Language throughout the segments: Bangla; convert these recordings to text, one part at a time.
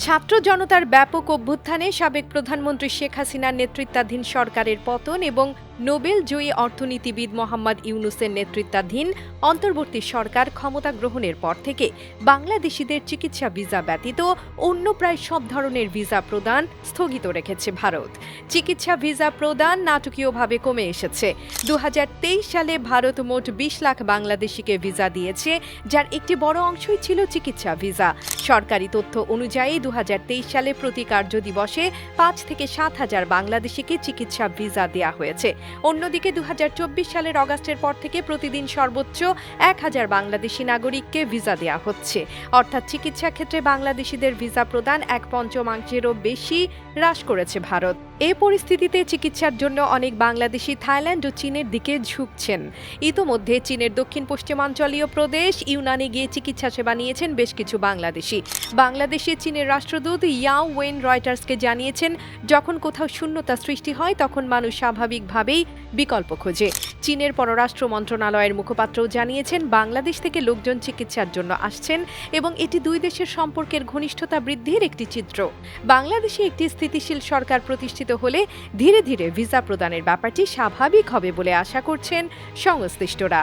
ছাত্র জনতার ব্যাপক অভ্যুত্থানে সাবেক প্রধানমন্ত্রী শেখ হাসিনার নেতৃত্বাধীন সরকারের পতন এবং নোবেল জয়ী অর্থনীতিবিদ মোহাম্মদ ইউনূসের নেতৃত্বাধীন অন্তর্বর্তী সরকার ক্ষমতা গ্রহণের পর থেকে বাংলাদেশিদের চিকিৎসা ভিসা ব্যতীত অন্য প্রায় সব ধরনের ভিসা প্রদান স্থগিত রেখেছে ভারত। চিকিৎসা ভিসা প্রদান নাটকীয়ভাবে কমে এসেছে। 2023 সালে ভারত মোট 20 লাখ বাংলাদেশিকে ভিসা দিয়েছে, যার একটি বড় অংশই ছিল চিকিৎসা ভিসা। সরকারি তথ্য অনুযায়ী 2023 সালে প্রতি কার্য দিবসে 5 থেকে 7 হাজার বাংলাদেশিকে চিকিৎসা ভিসা দেওয়া হয়েছে। অন্যদিকে 2024 সালের অগাস্টের পর থেকে প্রতিদিন সর্বোচ্চ 1000 বাংলাদেশি নাগরিককে ভিসা দেওয়া হচ্ছে। অর্থাৎ চিকিৎসা ক্ষেত্রে বাংলাদেশিদের ভিসা প্রদান 1/5 বেশি হ্রাস করেছে ভারত। এই পরিস্থিতিতে চিকিৎসার জন্য অনেক বাংলাদেশি থাইল্যান্ড ও চীনের দিকে ঝুঁকছেন। ইতোমধ্যে চীনের দক্ষিণ পশ্চিমাঞ্চলীয় প্রদেশ ইউনানে গিয়ে চিকিৎসা সেবা নিয়েছেন বেশ কিছু বাংলাদেশি। বাংলাদেশে চীনের রাষ্ট্রদূত ইয়াও ওয়েন রয়টার্সকে জানিয়েছেন, যখন কোথাও শূন্যতা সৃষ্টি হয় তখন মানুষ স্বাভাবিকভাবেই বিকল্প খোঁজে। চীনের পররাষ্ট্র মন্ত্রণালয়ের মুখপাত্রও জানিয়েছেন, বাংলাদেশ থেকে লোকজন চিকিৎসার জন্য আসছেন এবং এটি দুই দেশের সম্পর্কের ঘনিষ্ঠতা বৃদ্ধির একটি চিত্র। বাংলাদেশে একটি স্থিতিশীল সরকার প্রতিষ্ঠিত হলে ধীরে ধীরে ভিসা প্রদানের ব্যাপারটি স্বাভাবিক হবে বলে আশা করছেন সংশ্লিষ্টরা।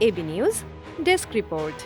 AB news desk report.